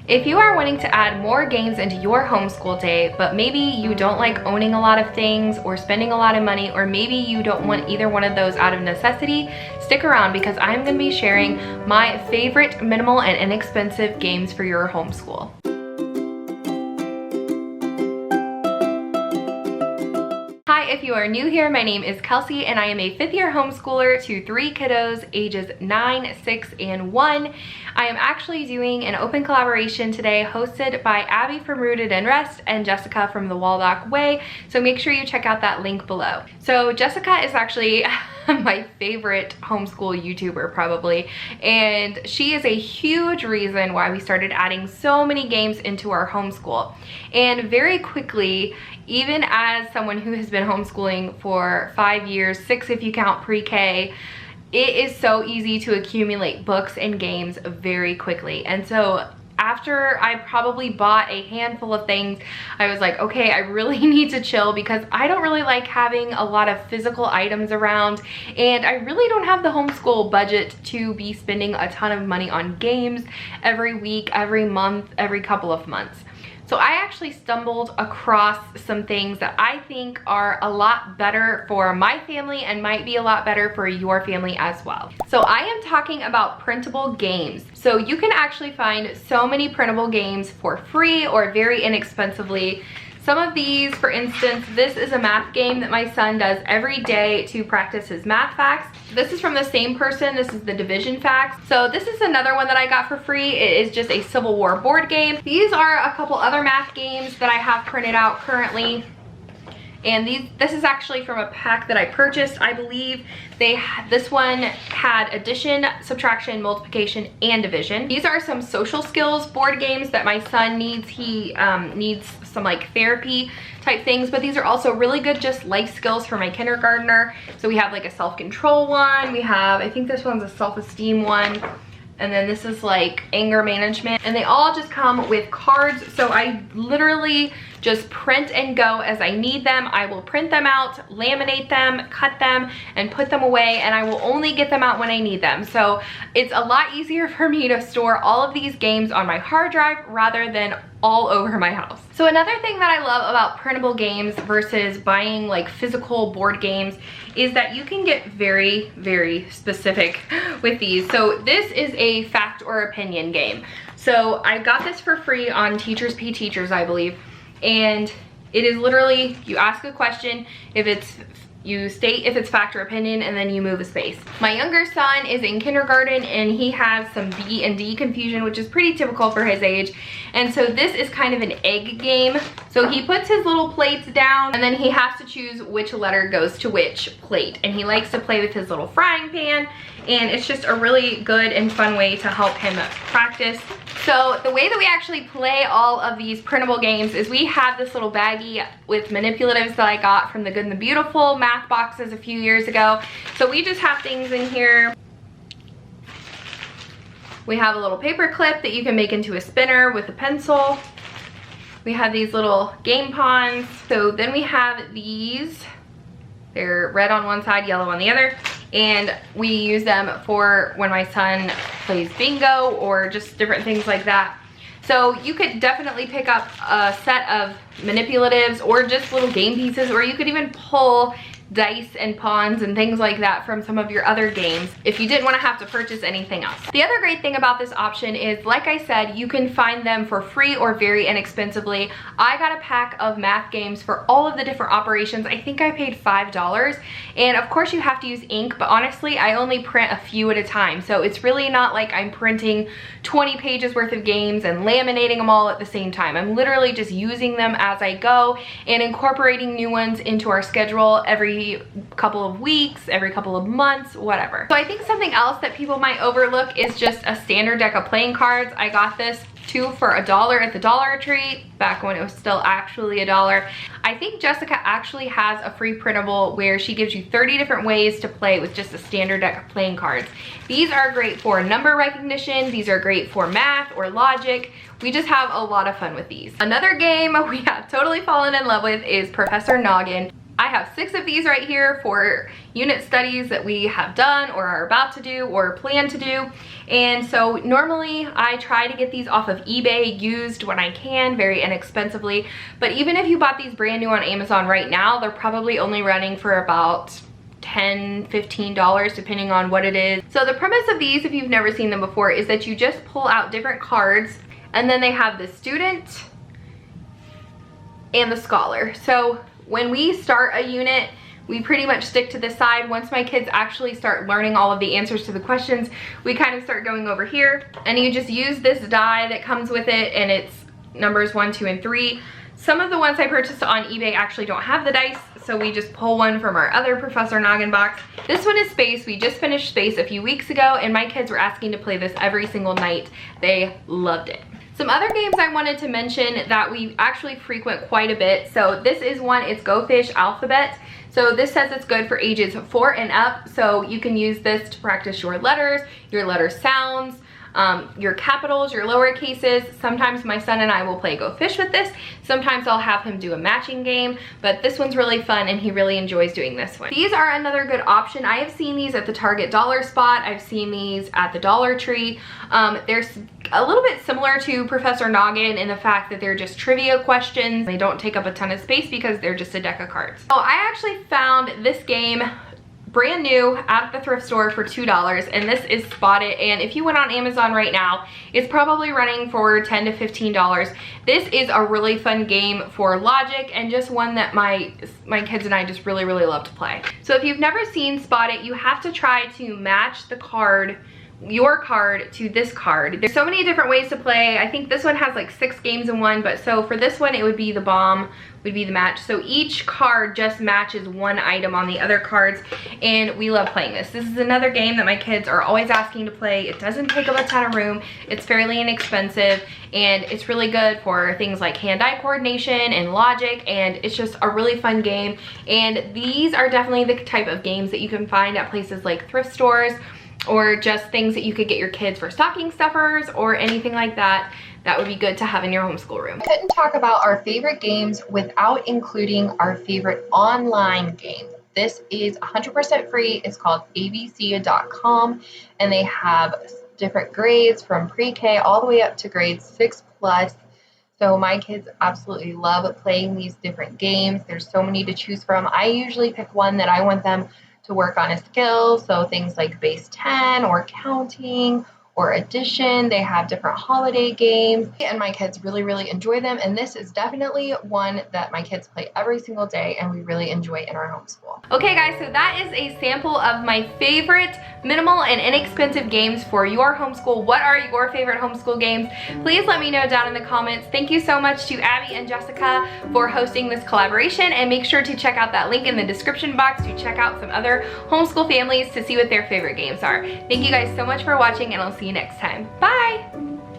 If you are wanting to add more games into your homeschool day, but maybe you don't like owning a lot of things or spending a lot of money, or maybe you don't want either one of those out of necessity, stick around because I'm going to be sharing my favorite minimal and inexpensive games for your homeschool. Hi, if you are new here, my name is Kelsey and I am a 5th year homeschooler to 3 kiddos ages 9, 6, and 1. I am actually doing an open collaboration today hosted by Abby from Rooted and Rest and Jessica from the Waldock Way, so make sure you check out that link below. So Jessica is actually my favorite homeschool YouTuber probably, and she is a huge reason why we started adding so many games into our homeschool. And very quickly, even as someone who has been homeschooling for 5 years, 6 if you count pre-K, it is so easy to accumulate books and games very quickly. And so after I probably bought a handful of things, I was like, okay, I really need to chill because I don't really like having a lot of physical items around, and I really don't have the homeschool budget to be spending a ton of money on games every week, every month, every couple of months. So I actually stumbled across some things that I think are a lot better for my family and might be a lot better for your family as well. So I am talking about printable games. So you can actually find so many printable games for free or very inexpensively. Some of these, for instance, this is a math game that my son does every day to practice his math facts. This is from the same person. This is the division facts. So this is another one that I got for free. It is just a Civil War board game. These are a couple other math games that I have printed out currently. And this is actually from a pack that I purchased. I believe this one had addition, subtraction, multiplication, and division. These are some social skills board games that my son needs. He needs some like therapy type things, but these are also really good just life skills for my kindergartner. So we have like a self-control one. We have, I think this one's a self-esteem one. And then this is like anger management, and they all just come with cards. So I literally just print and go as I need them. I will print them out, laminate them, cut them, and put them away, and I will only get them out when I need them. So it's a lot easier for me to store all of these games on my hard drive rather than all over my house. So another thing that I love about printable games versus buying like physical board games is that you can get very, very specific with these. So this is a fact or opinion game. So I got this for free on Teachers Pay Teachers, I believe. And it is literally, you ask a question, you state if it's fact or opinion, and then you move a space. My younger son is in kindergarten and he has some B and D confusion, which is pretty typical for his age. And so this is kind of an egg game. So he puts his little plates down and then he has to choose which letter goes to which plate. And he likes to play with his little frying pan, and it's just a really good and fun way to help him practice. So the way that we actually play all of these printable games is we have this little baggie with manipulatives that I got from the Good and the Beautiful math boxes a few years ago. So we just have things in here. We have a little paper clip that you can make into a spinner with a pencil. We have these little game pawns. So then we have these. They're red on one side, yellow on the other. And we use them for when my son plays bingo or just different things like that. So you could definitely pick up a set of manipulatives or just little game pieces, or you could even pull dice and pawns and things like that from some of your other games if you didn't want to have to purchase anything else. The other great thing about this option is, like I said, you can find them for free or very inexpensively. I got a pack of math games for all of the different operations. I think I paid $5, and of course you have to use ink, but honestly I only print a few at a time, so it's really not like I'm printing 20 pages worth of games and laminating them all at the same time. I'm literally just using them as I go and incorporating new ones into our schedule every couple of weeks, every couple of months, whatever. So I think something else that people might overlook is just a standard deck of playing cards. I got this 2 for $1 at the Dollar Tree back when it was still actually $1. I think Jessica actually has a free printable where she gives you 30 different ways to play with just a standard deck of playing cards. These are great for number recognition. These are great for math or logic. We just have a lot of fun with these. Another game we have totally fallen in love with is Professor Noggin. I have 6 of these right here for unit studies that we have done or are about to do or plan to do. And so normally I try to get these off of eBay used when I can, very inexpensively. But even if you bought these brand new on Amazon right now, they're probably only running for about $10–15 depending on what it is. So the premise of these, if you've never seen them before, is that you just pull out different cards and then they have the student and the scholar. So when we start a unit, we pretty much stick to this side. Once my kids actually start learning all of the answers to the questions, we kind of start going over here, and you just use this die that comes with it, and it's numbers 1, 2, and 3. Some of the ones I purchased on eBay actually don't have the dice, so we just pull one from our other Professor Noggin box. This one is Space. We just finished Space a few weeks ago, and my kids were asking to play this every single night. They loved it. Some other games I wanted to mention that we actually frequent quite a bit. So this is one, it's Go Fish Alphabet. So this says it's good for ages 4 and up. So you can use this to practice your letter sounds, your capitals, your lower cases. Sometimes my son and I will play Go Fish with this. Sometimes I'll have him do a matching game, but this one's really fun and he really enjoys doing this one. These are another good option. I have seen these at the Target dollar spot. I've seen these at the Dollar Tree. They're a little bit similar to Professor Noggin in the fact that they're just trivia questions. They don't take up a ton of space because they're just a deck of cards. So I actually found this game brand new at the thrift store for $2, and this is Spot It, and if you went on Amazon right now, it's probably running for $10 to $15. This is a really fun game for logic and just one that my kids and I just really love to play. So if you've never seen Spot It, you have to try to match the card, your card, to this card. There's so many different ways to play. I think this one has like 6 games in one, but so for this one it would be the bomb would be the match. So each card just matches one item on the other cards, and we love playing this. This is another game that my kids are always asking to play. It doesn't take up a ton of room. It's fairly inexpensive, and it's really good for things like hand-eye coordination and logic, and it's just a really fun game. And these are definitely the type of games that you can find at places like thrift stores, or just things that you could get your kids for stocking stuffers or anything like that. That would be good to have in your homeschool room. I couldn't talk about our favorite games without including our favorite online game. This is 100% free. It's called abc.com, and they have different grades from pre-K all the way up to grade 6+. So my kids absolutely love playing these different games. There's so many to choose from. I usually pick one that I want them to work on a skill, so things like base 10 or counting or addition. They have different holiday games, and my kids really enjoy them, and this is definitely one that my kids play every single day and we really enjoy in our homeschool. Okay guys, so that is a sample of my favorite minimal and inexpensive games for your homeschool. What are your favorite homeschool games? Please let me know down in the comments. Thank you so much to Abby and Jessica for hosting this collaboration, and make sure to check out that link in the description box to check out some other homeschool families to see what their favorite games are. Thank you guys so much for watching, and I'll see you next time. Bye!